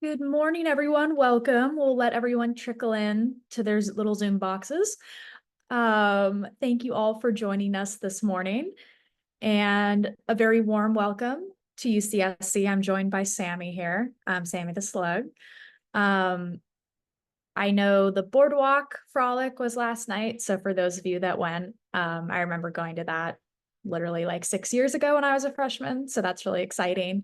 Good morning, everyone. Welcome. We'll let everyone trickle in to their little Zoom boxes. Thank you all for joining us this morning, and a very warm welcome to UCSC. I'm joined by Sammy here. I'm Sammy the Slug. Um, I know the Boardwalk Frolic was last night, so for those of you that went, I remember going to that literally like 6 years ago when I was a freshman, so that's really exciting.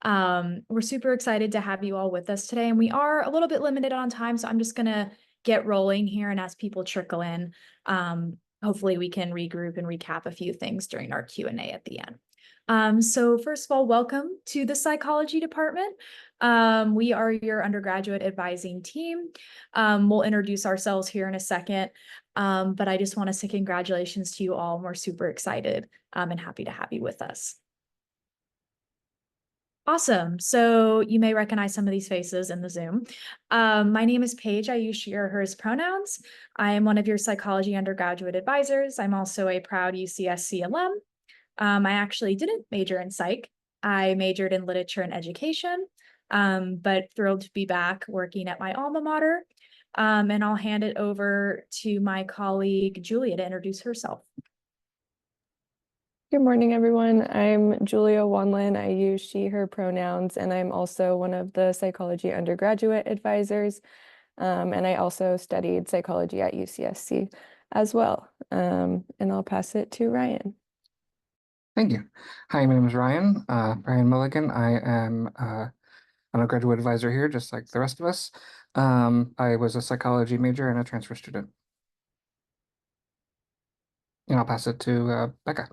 We're super excited to have you all with us today, and we are a little bit limited on time, so I'm just gonna get rolling here, and as people trickle in, hopefully we can regroup and recap a few things during our Q&A at the end. So first of all, welcome to the psychology department. We are your undergraduate advising team. We'll introduce ourselves here in a second, but I just want to say congratulations to you all. We're super excited and happy to have you with us. Awesome. So you may recognize some of these faces in the Zoom. My name is Paige. I use she, her, hers pronouns. I am one of your psychology undergraduate advisors. I'm also a proud UCSC alum. I actually didn't major in psych. I majored in literature and education, but thrilled to be back working at my alma mater. And I'll hand it over to my colleague, Julia, to introduce herself. Good morning, everyone. I'm Julia Wanlin. I use she, her pronouns, and I'm also one of the psychology undergraduate advisors. And I also studied psychology at UCSC as well. And I'll pass it to Ryan. Thank you. Hi, my name is Ryan Mulligan. I am an undergraduate advisor here, just like the rest of us. I was a psychology major and a transfer student. And I'll pass it to Becca.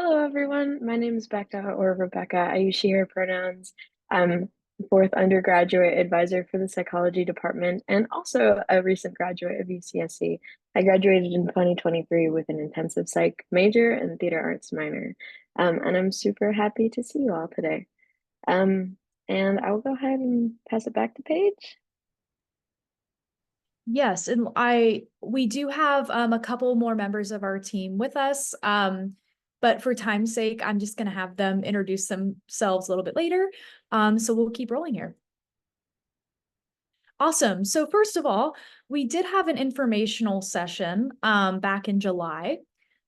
Hello, everyone. My name is Becca or Rebecca. I use she, her pronouns. I'm fourth undergraduate advisor for the psychology department and also a recent graduate of UCSC. I graduated in 2023 with an intensive psych major and theater arts minor. And I'm super happy to see you all today. And I will go ahead and pass it back to Paige. Yes, and we do have a couple more members of our team with us. But for time's sake, I'm just gonna have them introduce themselves a little bit later. So we'll keep rolling here. Awesome. So first of all, we did have an informational session back in July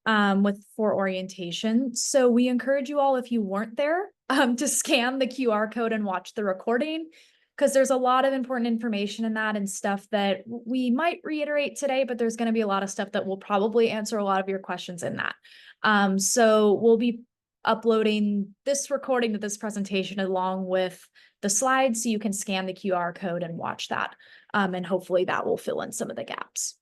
for orientation. So we encourage you all, if you weren't there, to scan the QR code and watch the recording, because there's a lot of important information in that and stuff that we might reiterate today, but there's going to be a lot of stuff that will probably answer a lot of your questions in that. So we'll be uploading this recording of this presentation along with the slides, so you can scan the QR code and watch that. And hopefully that will fill in some of the gaps.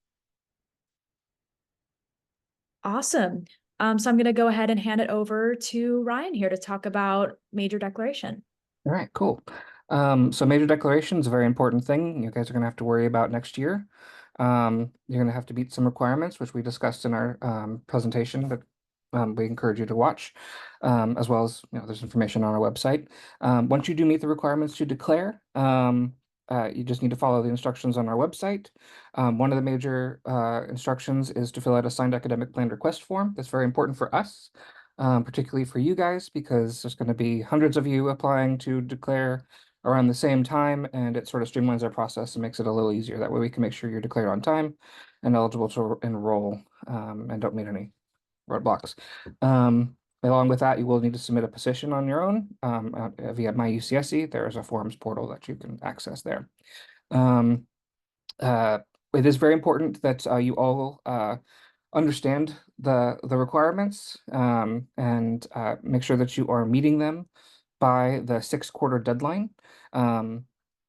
Awesome. So I'm going to go ahead and hand it over to Ryan here to talk about major declaration. All right, cool. So major declaration is a very important thing you guys are going to have to worry about next year. You're going to have to meet some requirements, which we discussed in our presentation, but we encourage you to watch, as well as, there's information on our website. Once you do meet the requirements to declare, you just need to follow the instructions on our website. One of the major instructions is to fill out a signed academic plan request form. That's very important for us, particularly for you guys, because there's going to be hundreds of you applying to declare around the same time, and it sort of streamlines our process and makes it a little easier. That way we can make sure you're declared on time and eligible to enroll, and don't meet any roadblocks. Along with that, you will need to submit a petition on your own via My UCSC. There is a forms portal that you can access there. It is very important that you all understand the requirements and make sure that you are meeting them by the 6-quarter deadline.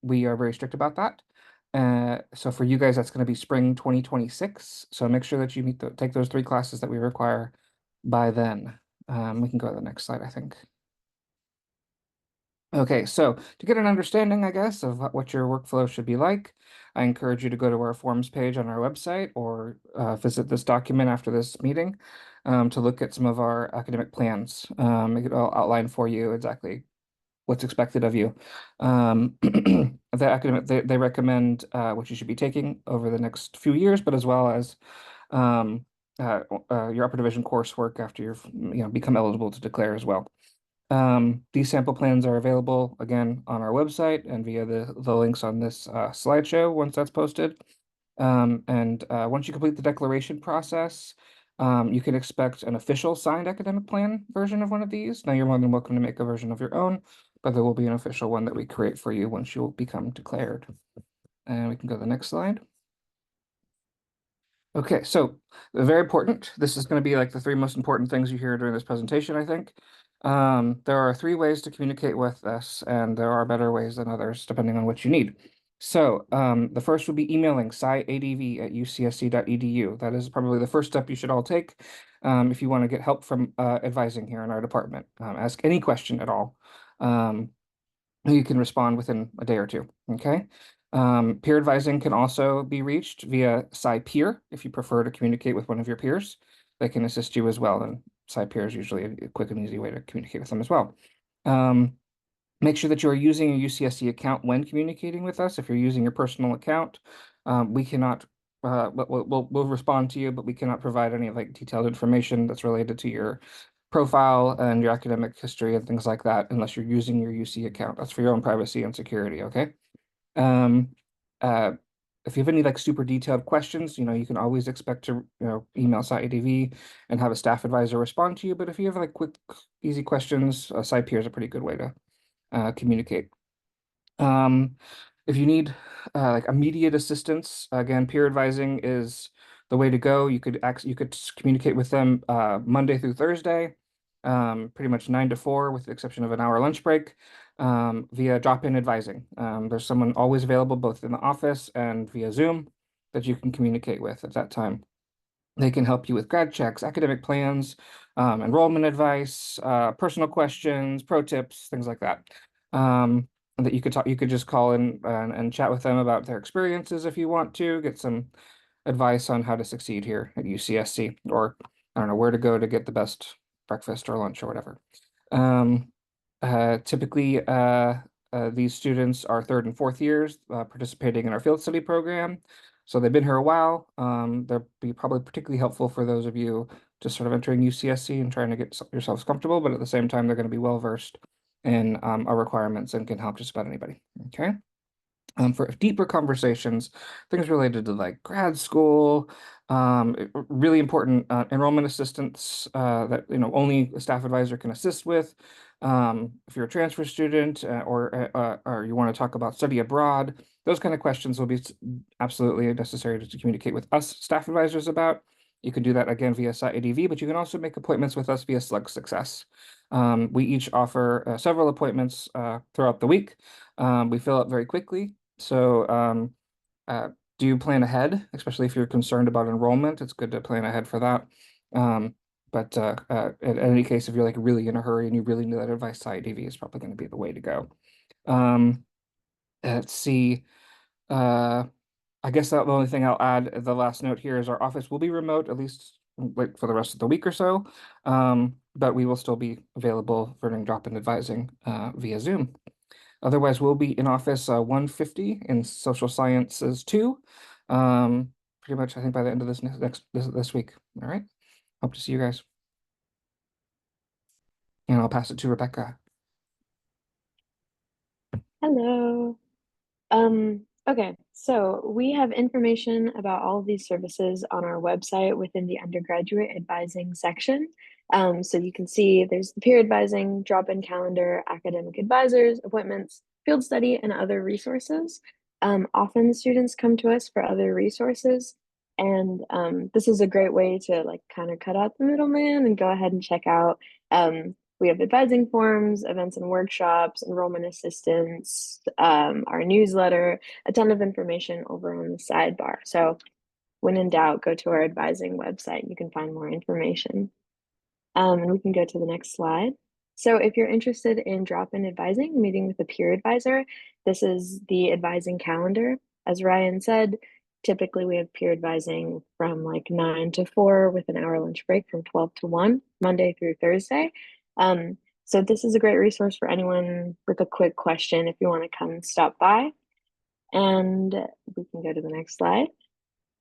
We are very strict about that. So for you guys, that's going to be spring 2026. So make sure that you take those 3 classes that we require by then. We can go to the next slide, I think. Okay, so to get an understanding, I guess, of what your workflow should be like, I encourage you to go to our forms page on our website or visit this document after this meeting to look at some of our academic plans. It'll outline for you exactly what's expected of you. They recommend what you should be taking over the next few years, but as well as your upper division coursework after you've become eligible to declare as well. These sample plans are available again on our website and via the links on this slideshow once that's posted. And once you complete the declaration process, you can expect an official signed academic plan version of one of these. Now, you're more than welcome to make a version of your own, but there will be an official one that we create for you once you become declared. And we can go to the next slide. Okay, so very important. This is going to be like the three most important things you hear during this presentation, I think. There are three ways to communicate with us, and there are better ways than others, depending on what you need. So the first would be emailing sciadv@ucsc.edu. That is probably the first step you should all take if you want to get help from advising here in our department. Ask any question at all. You can respond within a day or two, okay? Peer advising can also be reached via SciPeer if you prefer to communicate with one of your peers. They can assist you as well, and SciPeer is usually a quick and easy way to communicate with them as well. Make sure that you are using a UCSC account when communicating with us. If you're using your personal account, we cannot, we'll respond to you, but we cannot provide any like detailed information that's related to your profile and your academic history and things like that unless you're using your UC account. That's for your own privacy and security, okay? If you have any like super detailed questions, you can always expect to email SciADV and have a staff advisor respond to you. But if you have like quick, easy questions, SciPeer is a pretty good way to communicate. If you need like immediate assistance, again, peer advising is the way to go. You could communicate with them Monday through Thursday, pretty much 9 to 4, with the exception of an hour lunch break, via drop-in advising. There's someone always available both in the office and via Zoom that you can communicate with at that time. They can help you with grad checks, academic plans, enrollment advice, personal questions, pro tips, things like that. That you could just call in and chat with them about their experiences if you want to, get some advice on how to succeed here at UCSC, or I don't know, where to go to get the best breakfast or lunch or whatever. Typically, these students are third and fourth years participating in our field study program. So they've been here a while. They'll be probably particularly helpful for those of you just sort of entering UCSC and trying to get yourselves comfortable, but at the same time, they're going to be well versed in our requirements and can help just about anybody. Okay. For deeper conversations, things related to like grad school, really important enrollment assistance that only a staff advisor can assist with. If you're a transfer student or you want to talk about study abroad, those kind of questions will be absolutely necessary to communicate with us staff advisors about. You can do that again via SciADV, but you can also make appointments with us via Slug Success. We each offer several appointments throughout the week. We fill up very quickly. So do you plan ahead, especially if you're concerned about enrollment? It's good to plan ahead for that. But in any case, if you're like really in a hurry and you really need that advice, SciADV is probably going to be the way to go. Let's see. I guess that the only thing I'll add, the last note here, is our office will be remote, at least like for the rest of the week or so. But we will still be available for drop-in advising via Zoom. Otherwise, we'll be in office 150 in social sciences 2. Pretty much, I think, by the end of this week. All right. Hope to see you guys. And I'll pass it to Rebecca. Hello. Okay, so we have information about all of these services on our website within the undergraduate advising section. So you can see there's the peer advising, drop-in calendar, academic advisors, appointments, field study, and other resources. Often students come to us for other resources, and this is a great way to like kind of cut out the middleman and go ahead and check out we have advising forums, events and workshops, enrollment assistance, our newsletter, a ton of information over on the sidebar. So when in doubt, go to our advising website. You can find more information. And we can go to the next slide. So if you're interested in drop-in advising, meeting with a peer advisor, this is the advising calendar. As Ryan said, typically we have peer advising from like 9 to 4 with an hour lunch break from 12 to 1, Monday through Thursday. So this is a great resource for anyone with a quick question if you want to come stop by. And we can go to the next slide.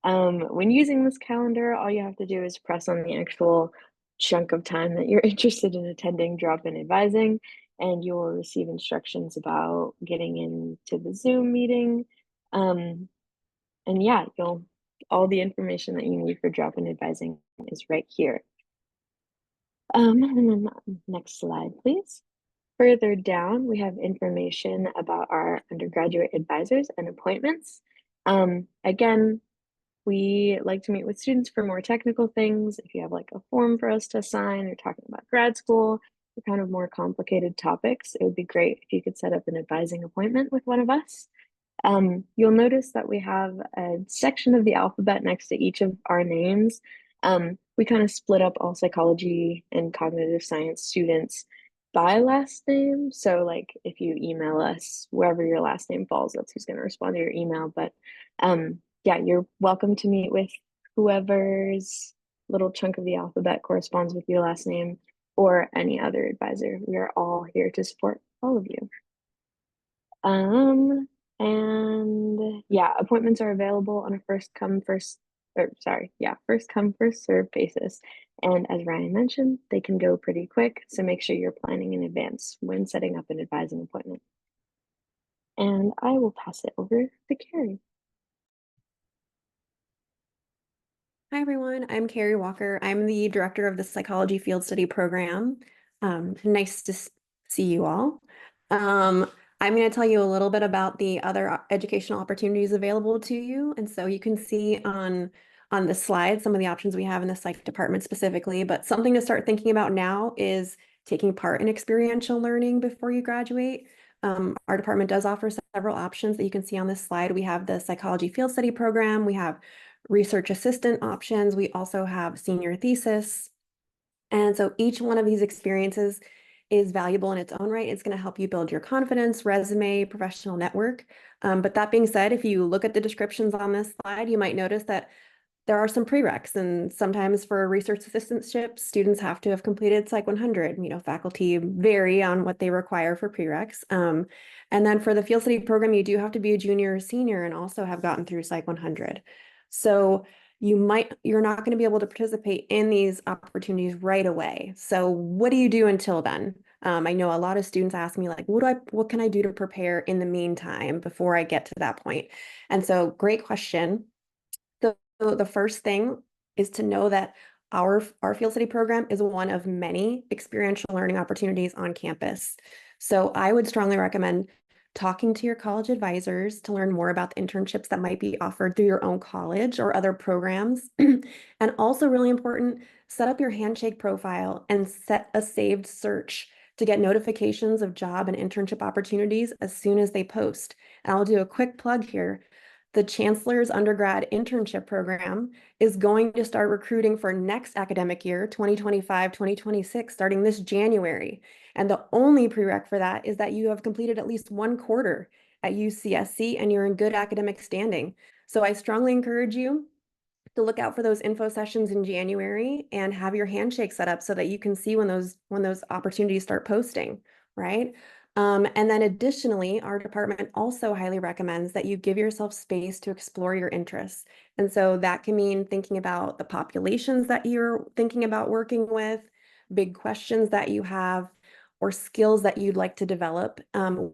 When using this calendar, all you have to do is press on the actual chunk of time that you're interested in attending drop-in advising, and you will receive instructions about getting into the Zoom meeting. And yeah, all the information that you need for drop-in advising is right here. And then next slide, please. Further down, we have information about our undergraduate advisors and appointments. Again, we like to meet with students for more technical things. If you have like a form for us to sign or talking about grad school, or kind of more complicated topics, it would be great if you could set up an advising appointment with one of us. You'll notice that we have a section of the alphabet next to each of our names. We kind of split up all psychology and cognitive science students by last name. So like if you email us, wherever your last name falls, that's who's going to respond to your email. But yeah, you're welcome to meet with whoever's little chunk of the alphabet corresponds with your last name or any other advisor. We are all here to support all of you. And yeah, appointments are available on a first come, first serve basis. And as Ryan mentioned, they can go pretty quick, so make sure you're planning in advance when setting up an advising appointment. And I will pass it over to Carrie. Hi, everyone. I'm Carrie Walker. I'm the director of the Psychology Field Study Program. Nice to see you all. I'm going to tell you a little bit about the other educational opportunities available to you. And so you can see on the slide some of the options we have in the psych department specifically, but something to start thinking about now is taking part in experiential learning before you graduate. Our department does offer several options that you can see on this slide. We have the Psychology Field Study Program. We have research assistant options. We also have senior thesis. And so each one of these experiences is valuable in its own right. It's going to help you build your confidence, resume, professional network. But that being said, if you look at the descriptions on this slide, you might notice that there are some prereqs, and sometimes for research assistantships, students have to have completed Psych 100. Faculty vary on what they require for prereqs. And then for the field study program, you do have to be a junior or senior and also have gotten through Psych 100. So you're not going to be able to participate in these opportunities right away. So what do you do until then? I know a lot of students ask me like, what can I do to prepare in the meantime before I get to that point? And so great question. So the first thing is to know that our field study program is one of many experiential learning opportunities on campus. So I would strongly recommend talking to your college advisors to learn more about the internships that might be offered through your own college or other programs. And also really important, set up your Handshake profile and set a saved search to get notifications of job and internship opportunities as soon as they post. And I'll do a quick plug here. The Chancellor's Undergrad Internship Program is going to start recruiting for next academic year, 2025-2026, starting this January. And the only prereq for that is that you have completed at least one quarter at UCSC and you're in good academic standing. So I strongly encourage you to look out for those info sessions in January and have your Handshake set up so that you can see when those opportunities start posting, right? And then additionally, our department also highly recommends that you give yourself space to explore your interests. And so that can mean thinking about the populations that you're thinking about working with, big questions that you have, or skills that you'd like to develop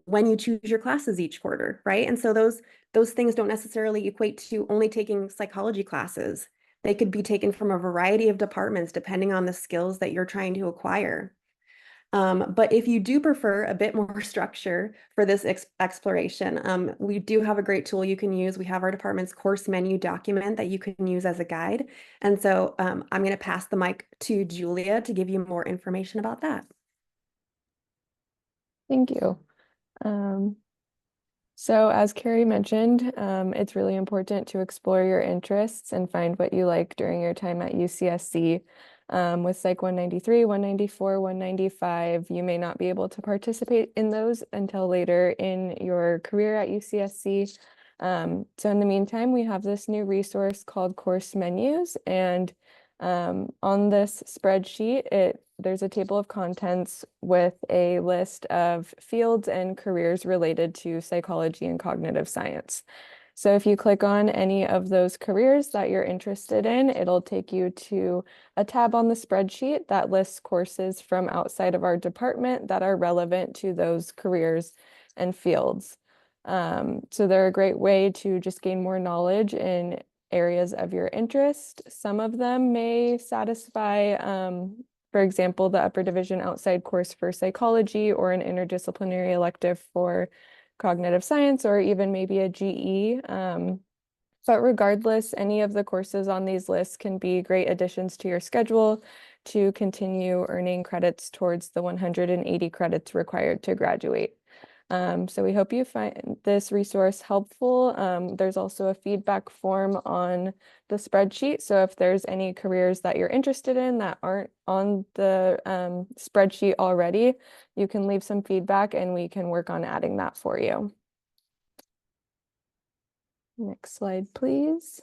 when you choose your classes each quarter, right? And so those things don't necessarily equate to only taking psychology classes. They could be taken from a variety of departments depending on the skills that you're trying to acquire. But if you do prefer a bit more structure for this exploration, we do have a great tool you can use. We have our department's course menu document that you can use as a guide. And so I'm going to pass the mic to Julia to give you more information about that. Thank you. So as Carrie mentioned, it's really important to explore your interests and find what you like during your time at UCSC. With Psych 193, 194, 195, you may not be able to participate in those until later in your career at UCSC. So in the meantime, we have this new resource called Course Menus, and on this spreadsheet, there's a table of contents with a list of fields and careers related to psychology and cognitive science. So if you click on any of those careers that you're interested in, it'll take you to a tab on the spreadsheet that lists courses from outside of our department that are relevant to those careers and fields. So they're a great way to just gain more knowledge in areas of your interest. Some of them may satisfy, for example, the upper division outside course for psychology or an interdisciplinary elective for cognitive science, or even maybe a GE. But regardless, any of the courses on these lists can be great additions to your schedule to continue earning credits towards the 180 credits required to graduate. So we hope you find this resource helpful. There's also a feedback form on the spreadsheet. So if there's any careers that you're interested in that aren't on the spreadsheet already, you can leave some feedback and we can work on adding that for you. Next slide, please.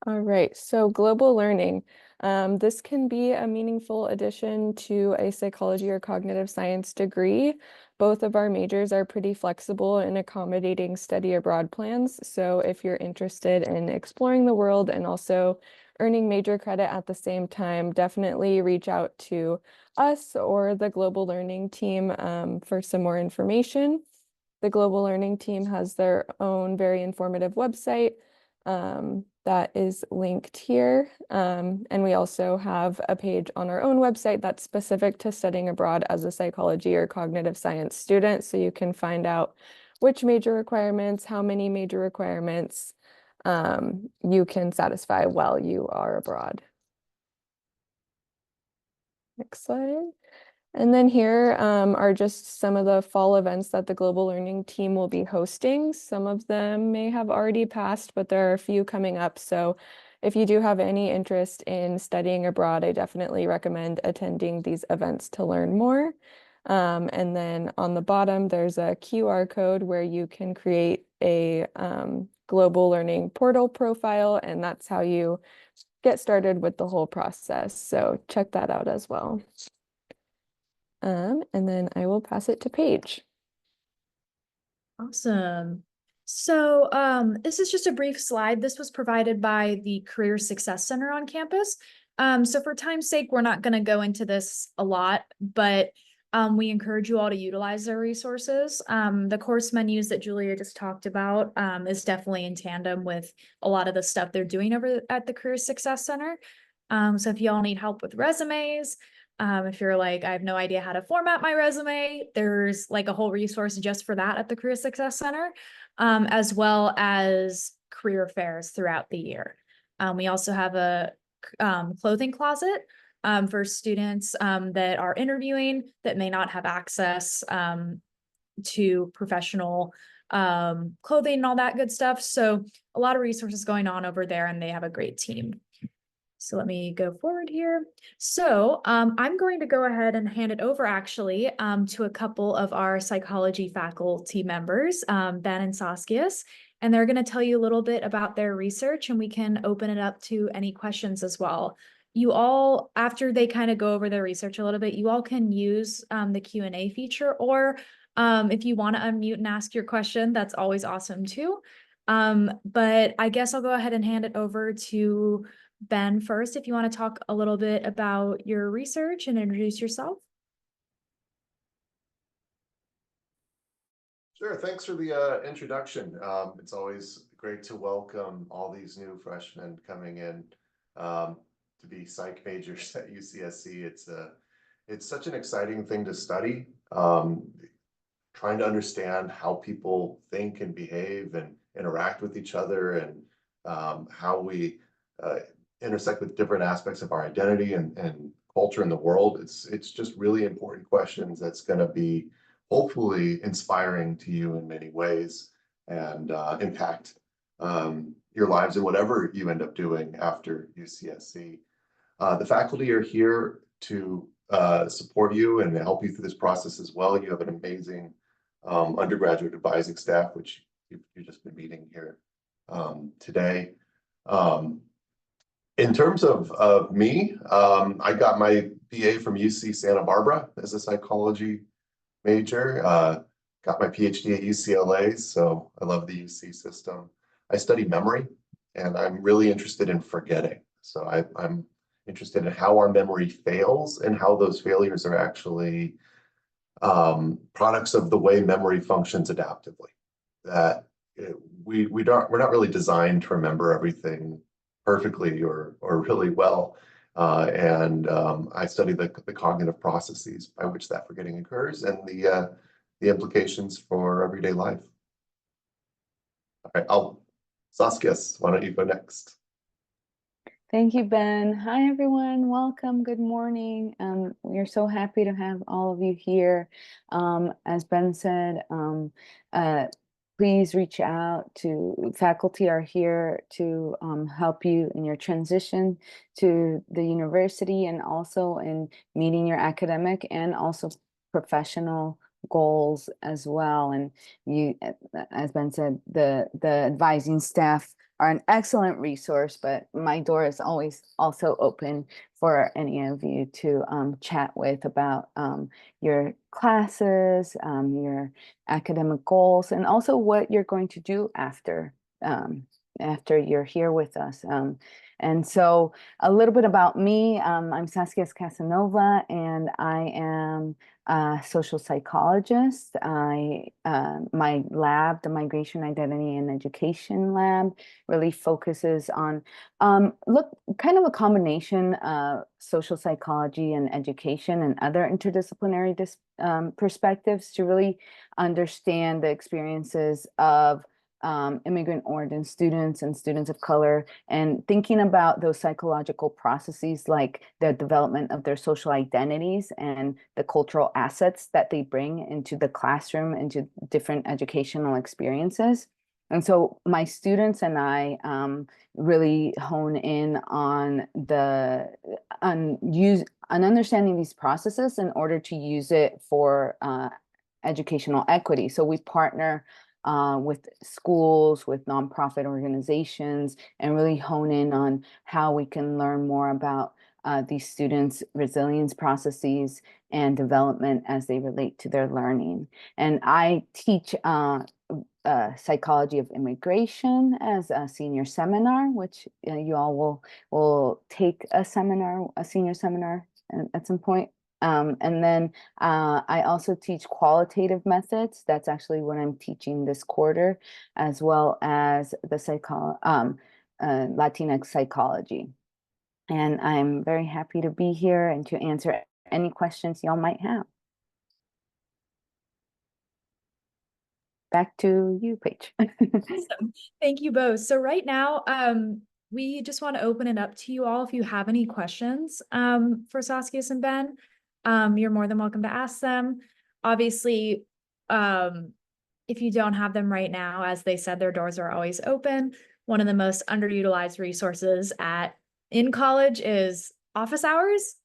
All right, so global learning. This can be a meaningful addition to a psychology or cognitive science degree. Both of our majors are pretty flexible in accommodating study abroad plans. So if you're interested in exploring the world and also earning major credit at the same time, definitely reach out to us or the global learning team for some more information. The global learning team has their own very informative website that is linked here. And we also have a page on our own website that's specific to studying abroad as a psychology or cognitive science student. So you can find out which major requirements, how many major requirements you can satisfy while you are abroad. Next slide. And then here are just some of the fall events that the Global Learning team will be hosting. Some of them may have already passed, but there are a few coming up. So if you do have any interest in studying abroad, I definitely recommend attending these events to learn more. And then on the bottom, there's a QR code where you can create a Global Learning portal profile, and that's how you get started with the whole process. So check that out as well. And then I will pass it to Paige. Awesome. So this is just a brief slide. This was provided by the Career Success Center on campus. So for time's sake, we're not going to go into this a lot, but we encourage you all to utilize their resources. The course menus that Julia just talked about is definitely in tandem with a lot of the stuff they're doing over at the Career Success Center. So if you all need help with resumes, if you're like, I have no idea how to format my resume, there's like a whole resource just for that at the Career Success Center, as well as career fairs throughout the year. We also have a clothing closet for students that are interviewing that may not have access to professional clothing and all that good stuff. So a lot of resources going on over there, and they have a great team. So let me go forward here. So I'm going to go ahead and hand it over actually to a couple of our psychology faculty members, Ben and Saskias, and they're going to tell you a little bit about their research, and we can open it up to any questions as well. You all, after they kind of go over their research a little bit, you all can use the Q&A feature, or if you want to unmute and ask your question, that's always awesome too. But I guess I'll go ahead and hand it over to Ben first, if you want to talk a little bit about your research and introduce yourself. Sure, thanks for the introduction. It's always great to welcome all these new freshmen coming in to be psych majors at UCSC. It's such an exciting thing to study. Trying to understand how people think and behave and interact with each other, and how we intersect with different aspects of our identity and culture in the world. It's just really important questions that's going to be hopefully inspiring to you in many ways, and impact your lives in whatever you end up doing after UCSC. The faculty are here to support you and help you through this process as well. You have an amazing undergraduate advising staff, which you've just been meeting here today. In terms of me, I got my BA from UC Santa Barbara as a psychology major. got my PhD at UCLA, so I love the UC system. I study memory, and I'm really interested in forgetting. So I'm interested in how our memory fails and how those failures are actually products of the way memory functions adaptively. That we're not really designed to remember everything perfectly or really well. I study the cognitive processes by which that forgetting occurs and the implications for everyday life. All right, Saskia, why don't you go next? Thank you, Ben. Hi, everyone. Welcome. Good morning. We're so happy to have all of you here. As Ben said, please reach out to faculty are here to help you in your transition to the university and also in meeting your academic and also professional goals as well. And you, as Ben said, the advising staff are an excellent resource, but my door is always also open for any of you to chat with about your classes, your academic goals, and also what you're going to do after you're here with us. And so a little bit about me, I'm Saskia Casanova, and I am a social psychologist. My lab, the Migration, Identity, and Education lab, really focuses on kind of a combination of social psychology and education and other interdisciplinary perspectives to really understand the experiences of immigrant origin students and students of color, and thinking about those psychological processes like the development of their social identities and the cultural assets that they bring into the classroom, into different educational experiences. And so my students and I really hone in on understanding these processes in order to use it for educational equity. So we partner with schools, with nonprofit organizations, and really hone in on how we can learn more about these students' resilience processes and development as they relate to their learning. And I teach psychology of immigration as a senior seminar, which you all will take a senior seminar at some point. And then I also teach qualitative methods. That's actually what I'm teaching this quarter, as well as the Latinx psychology. And I'm very happy to be here and to answer any questions y'all might have. Back to you, Paige. Awesome. Thank you both. So right now, we just want to open it up to you all. If you have any questions for Saskia and Ben, you're more than welcome to ask them. Obviously, if you don't have them right now, as they said, their doors are always open. One of the most underutilized resources in college is office hours.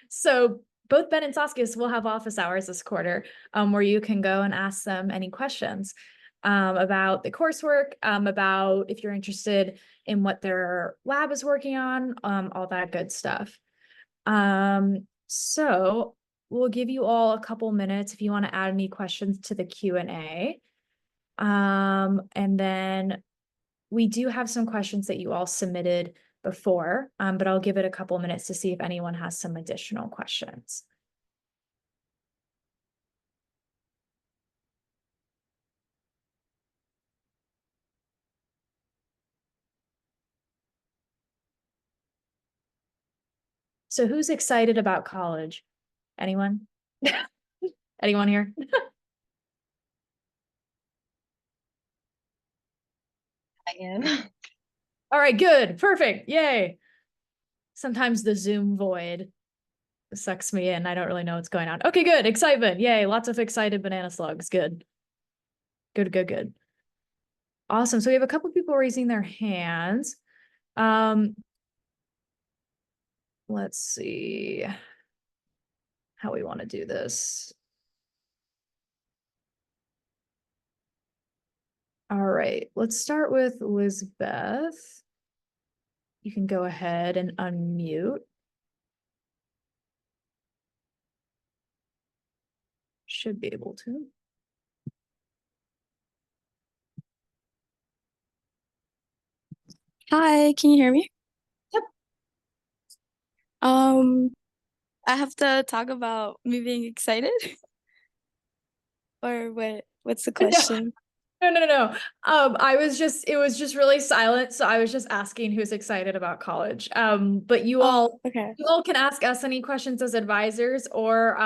So both Ben and Saskia will have office hours this quarter, where you can go and ask them any questions about the coursework, about if you're interested in what their lab is working on, all that good stuff. So we'll give you all a couple minutes if you want to add any questions to the Q&A. And then we do have some questions that you all submitted before, but I'll give it a couple minutes to see if anyone has some additional questions. So who's excited about college? Anyone? Anyone here? I am. All right, good, perfect, yay. Sometimes the Zoom void sucks me in. I don't really know what's going on. Okay, good, excitement, yay, lots of excited banana slugs, good. Good, good, good. Awesome, so we have a couple people raising their hands. Let's see how we want to do this. All right, let's start with Elizabeth. You can go ahead and unmute. Should be able to. Hi, can you hear me? Yep. Um, I have to talk about me being excited or what's the question? No. It was just really silent. So I was just asking who's excited about college. But Oh, okay. you all can ask us any questions as advisors or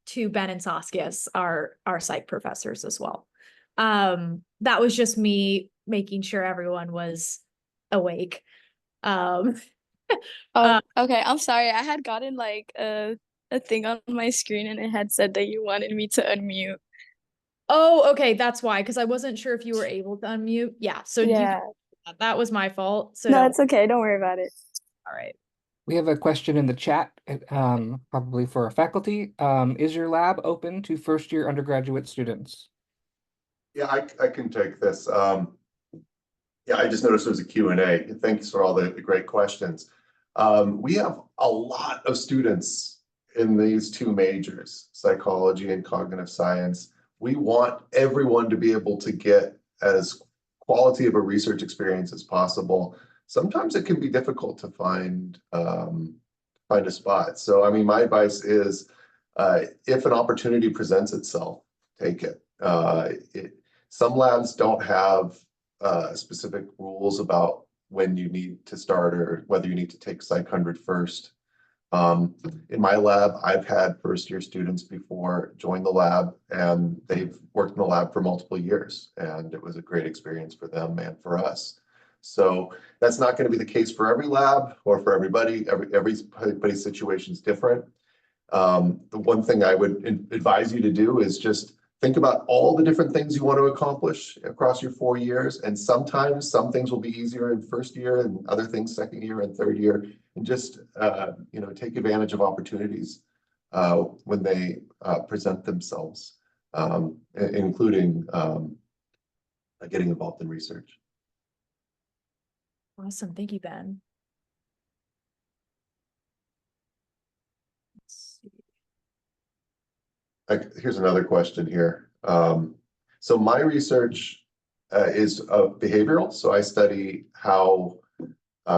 to Ben and Saskia, our psych professors as well. That was just me making sure everyone was awake. Um, Oh, okay. I'm sorry. I had gotten like a thing on my screen and it had said that you wanted me to unmute. oh, okay, that's why, because I wasn't sure if you were able to unmute. Yeah, so Yeah. that was my fault. So No, don't. it's okay. Don't worry about it. All right. We have a question in the chat, probably for our faculty. Is your lab open to first-year undergraduate students? Yeah, I can take this. Yeah, I just noticed there's a Q&A. Thanks for all the great questions. We have a lot of students in these two majors, psychology and cognitive science. We want everyone to be able to get as quality of a research experience as possible. Sometimes it can be difficult to find a spot. So, I mean, my advice is if an opportunity presents itself, take it. Some labs don't have specific rules about when you need to start or whether you need to take Psych 100 first. In my lab, I've had first-year students before join the lab, and they've worked in the lab for multiple years, and it was a great experience for them and for us. So that's not going to be the case for every lab or for everybody. Everybody's situation is different. The one thing I would advise you to do is just think about all the different things you want to accomplish across your 4 years. And sometimes some things will be easier in first year and other things second year and third year. And just, take advantage of opportunities when they present themselves, including getting involved in research. Awesome. Thank you, Ben. Let's see. Here's another question here. So my research is behavioral. So I study how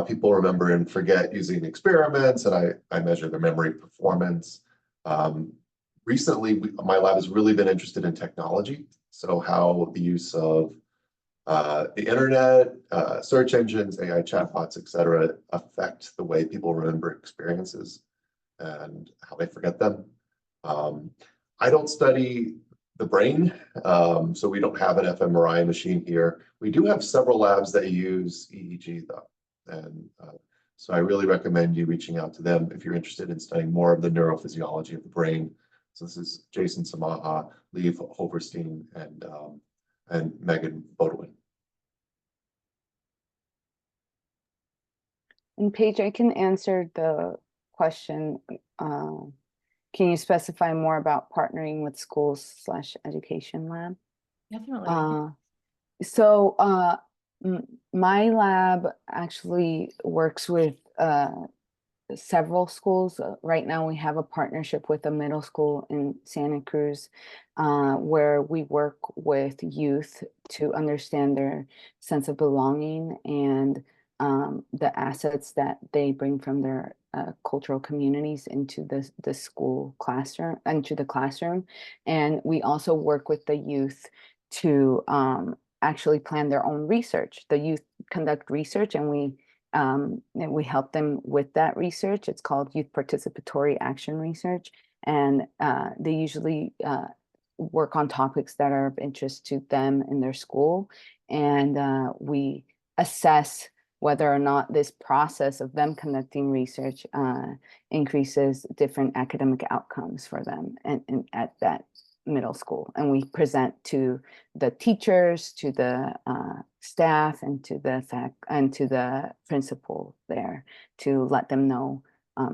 people remember and forget using experiments, and I measure their memory performance. Recently, my lab has really been interested in technology. So how the use of the internet, search engines, AI chatbots, et cetera, affect the way people remember experiences and how they forget them. I don't study the brain, so we don't have an fMRI machine here. We do have several labs that use EEG though. And so I really recommend you reaching out to them if you're interested in studying more of the neurophysiology of the brain. So this is Jason Samaha, Lee Hoverstein, and Megan Bodwin. And Paige, I can answer the question. Can you specify more about partnering with schools/education lab? Definitely. So my lab actually works with several schools. Right now we have a partnership with a middle school in Santa Cruz where we work with youth to understand their sense of belonging and the assets that they bring from their cultural communities into the school classroom, into the classroom. And we also work with the youth to actually plan their own research. The youth conduct research and we help them with that research. It's called Youth Participatory Action Research. And they usually work on topics that are of interest to them in their school. And we assess whether or not this process of them conducting research increases different academic outcomes for them and at that middle school. And we present to the teachers, to the staff, and to the principal there to let them know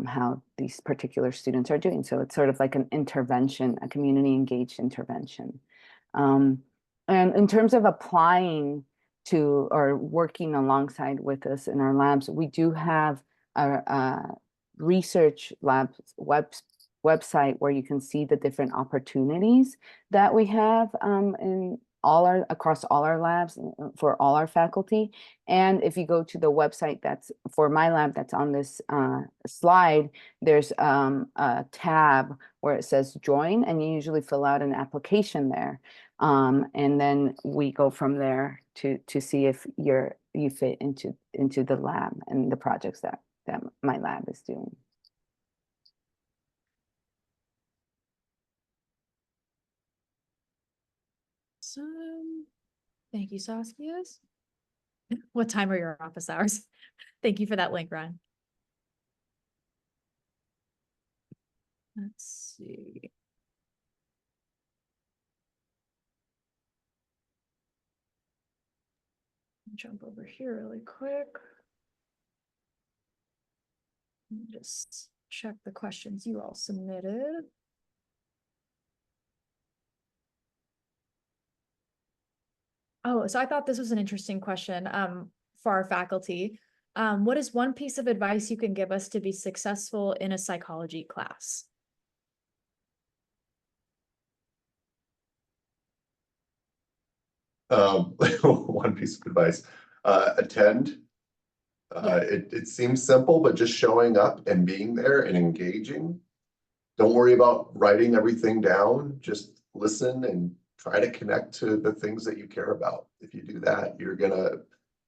how these particular students are doing. So it's sort of like an intervention, a community engaged intervention. And in terms of applying to or working alongside with us in our labs, we do have a research labs website where you can see the different opportunities that we have in across all our labs for all our faculty. And if you go to the website that's for my lab that's on this slide, there's a tab where it says join, and you usually fill out an application there. And then we go from there to see if you fit into the lab and the projects that my lab is doing. Thank you, Saskia. What time are your office hours? Thank you for that link, Ryan. Let's see. Jump over here really quick. Just check the questions you all submitted. Oh, so I thought this was an interesting question for our faculty. What is one piece of advice you can give us to be successful in a psychology class? One piece of advice, attend. It seems simple, but just showing up and being there and engaging. Don't worry about writing everything down. Just listen and try to connect to the things that you care about. If you do that, you're gonna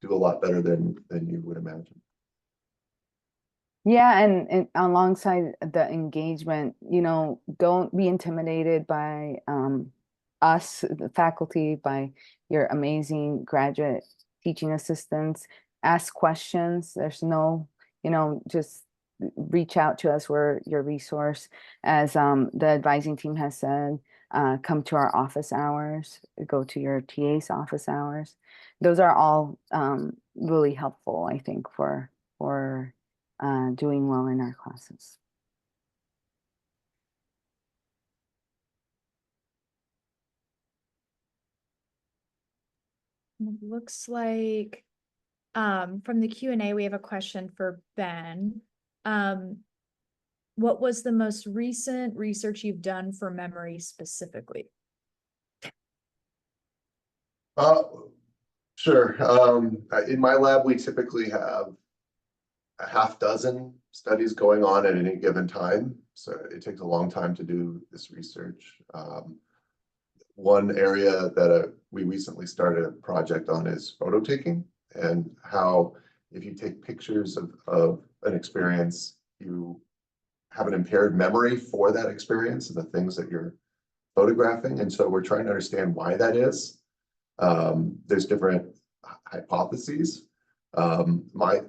do a lot better than you would imagine. Yeah, and alongside the engagement, don't be intimidated by us, the faculty, by your amazing graduate teaching assistants. Ask questions. There's no, just reach out to us. We're your resource. As the advising team has said, come to our office hours, go to your TA's office hours. Those are all really helpful, I think, for doing well in our classes. It looks like from the Q&A, we have a question for Ben. What was the most recent research you've done for memory specifically? Sure. In my lab, we typically have a half dozen studies going on at any given time. So it takes a long time to do this research. One area that we recently started a project on is photo taking, and how if you take pictures of an experience, you have an impaired memory for that experience and the things that you're photographing. And so we're trying to understand why that is. There's different hypotheses. My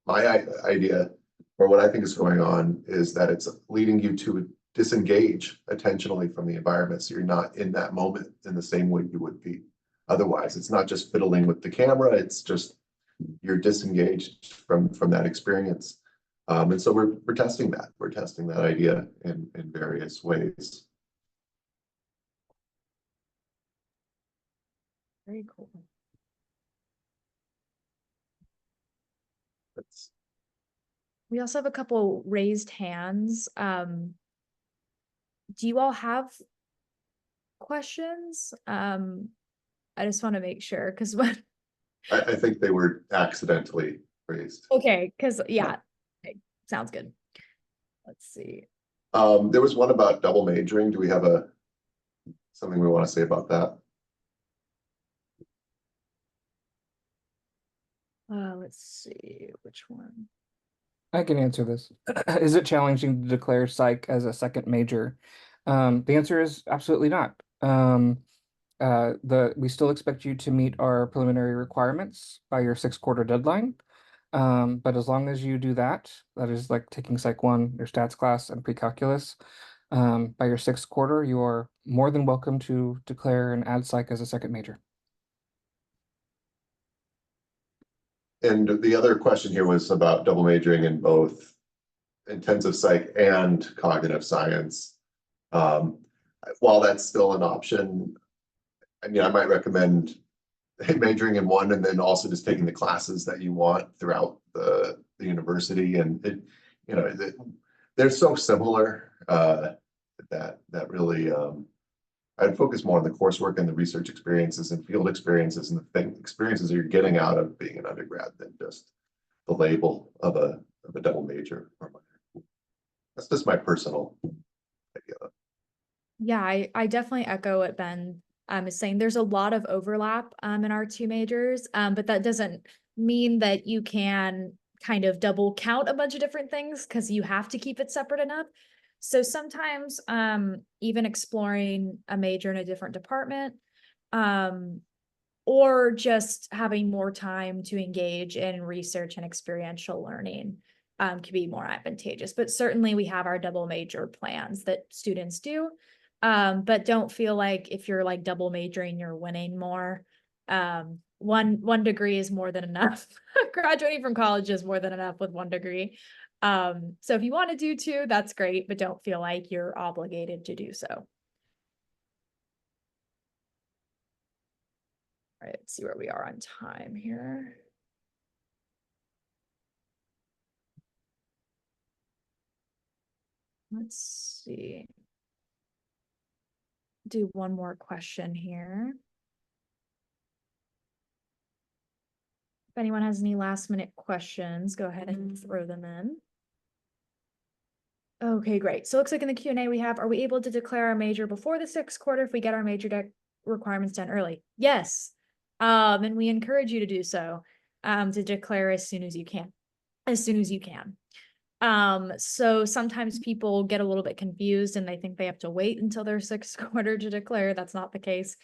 idea, or what I think is going on, is that it's leading you to disengage attentionally from the environment, so you're not in that moment in the same way you would be otherwise. It's not just fiddling with the camera, it's just you're disengaged from that experience. And so we're testing that. We're testing that idea in various ways. Very cool. We also have a couple raised hands. Do you all have questions? I just want to make sure, because when I think they were accidentally raised. okay, because yeah, okay, sounds good. Let's see. There was one about double majoring. Do we have something we want to say about that? Let's see which one. I can answer this. Is it challenging to declare psych as a second major? The answer is absolutely not. We still expect you to meet our preliminary requirements by your 6-quarter deadline. But as long as you do that is like taking Psych 1, your stats class, and pre-calculus, by your 6th quarter, you are more than welcome to declare and add psych as a second major. And the other question here was about double majoring in both intensive psych and cognitive science. While that's still an option, I mean, I might recommend majoring in one and then also just taking the classes that you want throughout the university. And they're so similar that really I'd focus more on the coursework and the research experiences and field experiences and the experiences you're getting out of being an undergrad than just the label of a double major or minor. That's just my personal idea. Yeah, I definitely echo what Ben is saying. There's a lot of overlap in our two majors, but that doesn't mean that you can kind of double count a bunch of different things because you have to keep it separate enough. So sometimes even exploring a major in a different department, or just having more time to engage in research and experiential learning could be more advantageous. But certainly we have our double major plans that students do. But don't feel like if you're like double majoring, you're winning more. One degree is more than enough. Graduating from college is more than enough with one degree. So if you want to do two, that's great, but don't feel like you're obligated to do so. All right, let's see where we are on time here. Let's see. Do one more question here. If anyone has any last minute questions, go ahead and throw them in. Okay, great. So it looks like in the Q&A we have, are we able to declare our major before the 6th quarter if we get our major deck requirements done early? Yes. And we encourage you to do so, to declare as soon as you can. So sometimes people get a little bit confused and they think they have to wait until their 6th quarter to declare. That's not the case.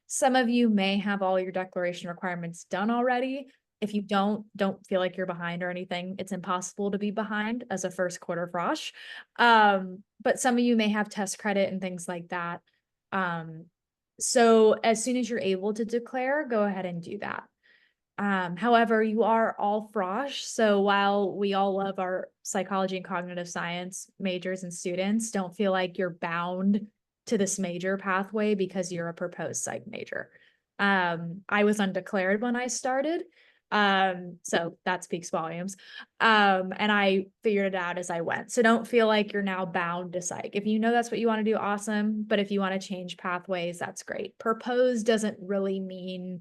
Some of you may have all your declaration requirements done already. If you don't feel like you're behind or anything. It's impossible to be behind as a 1st quarter Frosh. But some of you may have test credit and things like that. So as soon as you're able to declare, go ahead and do that. However, you are all Frosh, so while we all love our psychology and cognitive science majors and students, don't feel like you're bound to this major pathway because you're a proposed psych major. I was undeclared when I started, so that speaks volumes. And I figured it out as I went. So don't feel like you're now bound to psych. If you know that's what you want to do, awesome. But if you want to change pathways, that's great. Proposed doesn't really mean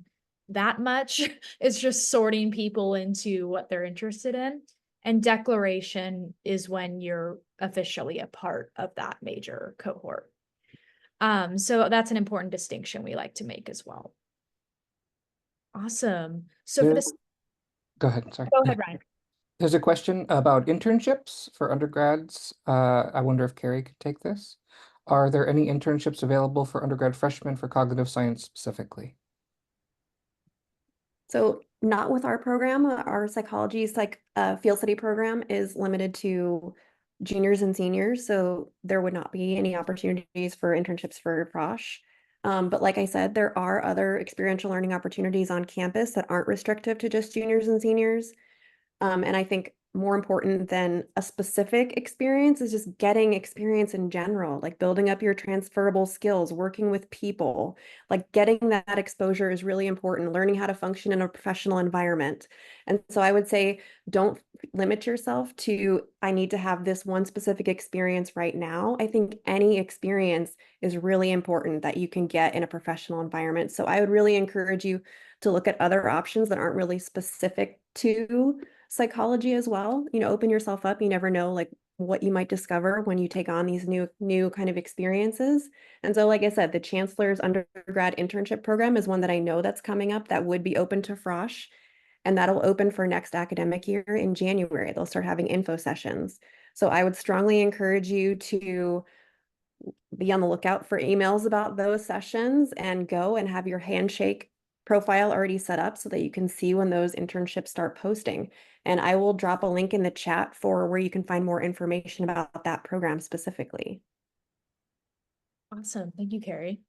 that much. It's just sorting people into what they're interested in. And declaration is when you're officially a part of that major cohort. So that's an important distinction we like to make as well. Awesome. So for this, Go ahead, sorry. go ahead, Ryan. There's a question about internships for undergrads. I wonder if Carrie could take this. Are there any internships available for undergrad freshmen for cognitive science specifically? So not with our program. Our psychology field study program is limited to juniors and seniors, so there would not be any opportunities for internships for Frosh. But like I said, there are other experiential learning opportunities on campus that aren't restrictive to just juniors and seniors. And I think more important than a specific experience is just getting experience in general, like building up your transferable skills, working with people, like getting that exposure is really important, learning how to function in a professional environment. And so I would say, don't limit yourself to, I need to have this one specific experience right now. I think any experience is really important that you can get in a professional environment. So I would really encourage you to look at other options that aren't really specific to psychology as well. Open yourself up. You never know like what you might discover when you take on these new kind of experiences. And so, like I said, the Chancellor's undergrad internship program is one that I know that's coming up that would be open to Frosh. And that'll open for next academic year in January. They'll start having info sessions. So I would strongly encourage you to be on the lookout for emails about those sessions and go and have your handshake profile already set up so that you can see when those internships start posting. And I will drop a link in the chat for where you can find more information about that program specifically. Awesome. Thank you, Carrie.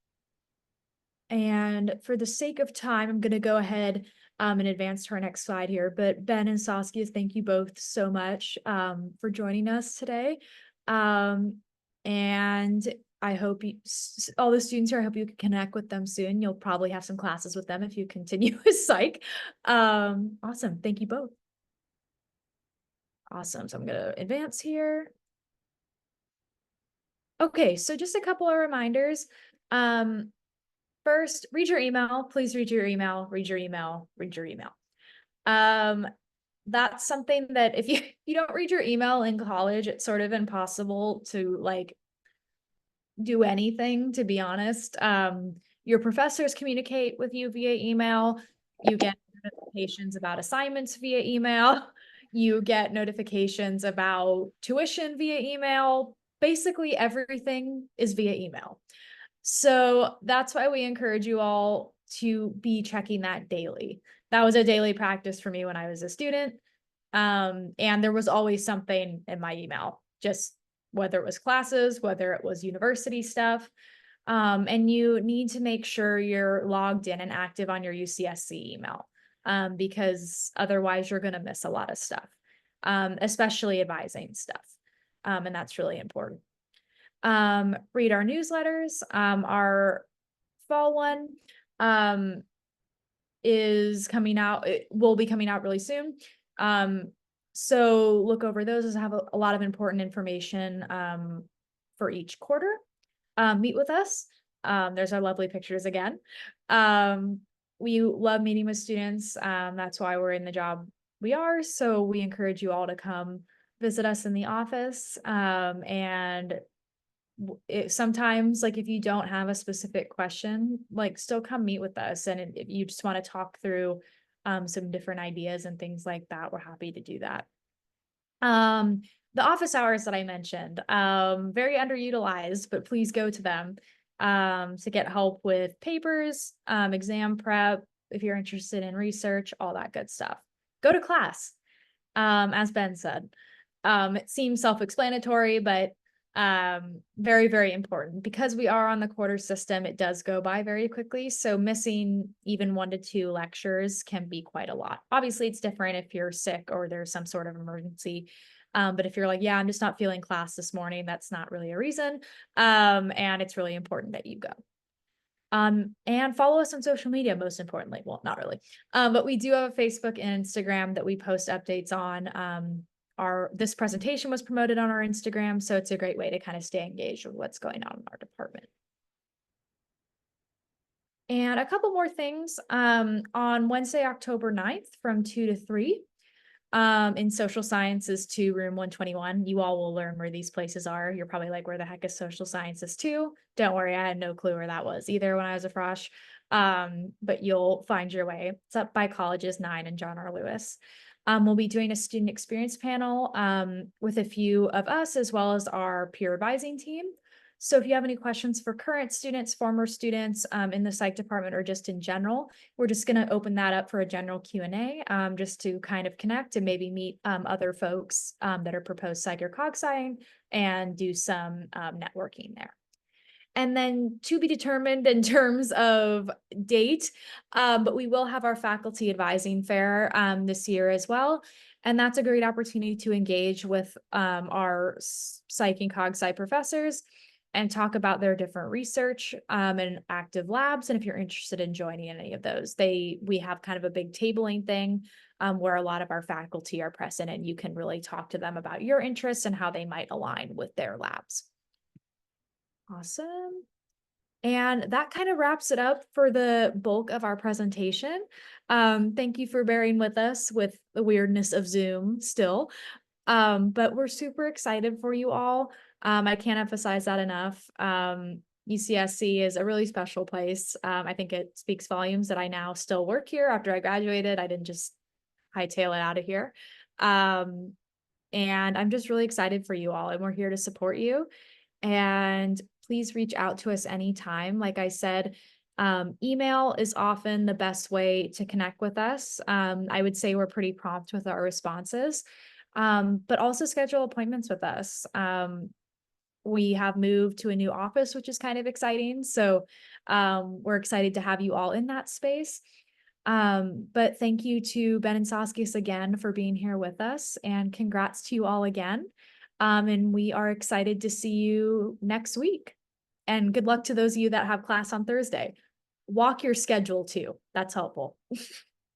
And for the sake of time, I'm going to go ahead and advance to our next slide here. But Ben and Saskia, thank you both so much for joining us today. And I hope all the students here, I hope you can connect with them soon. You'll probably have some classes with them if you continue with psych. Awesome. Thank you both. Awesome. So I'm going to advance here. Okay, so just a couple of reminders. First, read your email. Please read your email, read your email, read your email. That's something that if you don't read your email in college, it's sort of impossible to like do anything, to be honest. Your professors communicate with you via email. You get notifications about assignments via email. You get notifications about tuition via email. Basically, everything is via email. So that's why we encourage you all to be checking that daily. That was a daily practice for me when I was a student. And there was always something in my email, just whether it was classes, whether it was university stuff. And you need to make sure you're logged in and active on your UCSC email, because otherwise you're going to miss a lot of stuff, especially advising stuff. And that's really important. Read our newsletters. Our fall one is coming out. It will be coming out really soon. So look over those as have a lot of important information for each quarter. Meet with us. There's our lovely pictures again. We love meeting with students. That's why we're in the job we are. So we encourage you all to come visit us in the office. And sometimes, like, if you don't have a specific question, like, still come meet with us. And if you just want to talk through some different ideas and things like that, we're happy to do that. The office hours that I mentioned, very underutilized, but please go to them to get help with papers, exam prep, if you're interested in research, all that good stuff. Go to class, as Ben said. It seems self-explanatory, but very, very important. Because we are on the quarter system, it does go by very quickly. So missing even 1 to 2 lectures can be quite a lot. Obviously, it's different if you're sick or there's some sort of emergency. But if you're like, yeah, I'm just not feeling class this morning, that's not really a reason. And it's really important that you go. And follow us on social media, most importantly. Well, not really. But we do have a Facebook and Instagram that we post updates on. This presentation was promoted on our Instagram, so it's a great way to kind of stay engaged with what's going on in our department. And a couple more things. On Wednesday, October 9th from 2 to 3, in social sciences 2, room 121, you all will learn where these places are. You're probably like, where the heck is social sciences 2? Don't worry, I had no clue where that was either when I was a Frosh. But you'll find your way. It's up by Colleges 9 and John R. Lewis. We'll be doing a student experience panel with a few of us, as well as our peer advising team. So if you have any questions for current students, former students in the psych department, or just in general, we're just going to open that up for a general Q&A just to kind of connect and maybe meet other folks that are proposed psych or cog sci and do some networking there. And then to be determined in terms of date, but we will have our faculty advising fair this year as well. And that's a great opportunity to engage with our psych and cog sci professors and talk about their different research and active labs. And if you're interested in joining any of those, we have kind of a big tabling thing where a lot of our faculty are present, and you can really talk to them about your interests and how they might align with their labs. Awesome. And that kind of wraps it up for the bulk of our presentation. Thank you for bearing with us with the weirdness of Zoom still. But we're super excited for you all. I can't emphasize that enough. UCSC is a really special place. I think it speaks volumes that I now still work here after I graduated. I didn't just hightail it out of here. And I'm just really excited for you all, and we're here to support you. And please reach out to us anytime. Like I said, email is often the best way to connect with us. I would say we're pretty prompt with our responses, but also schedule appointments with us. We have moved to a new office, which is kind of exciting. So we're excited to have you all in that space. But thank you to Ben and Saskias again for being here with us, and congrats to you all again. And we are excited to see you next week. And good luck to those of you that have class on Thursday. Walk your schedule too. That's helpful.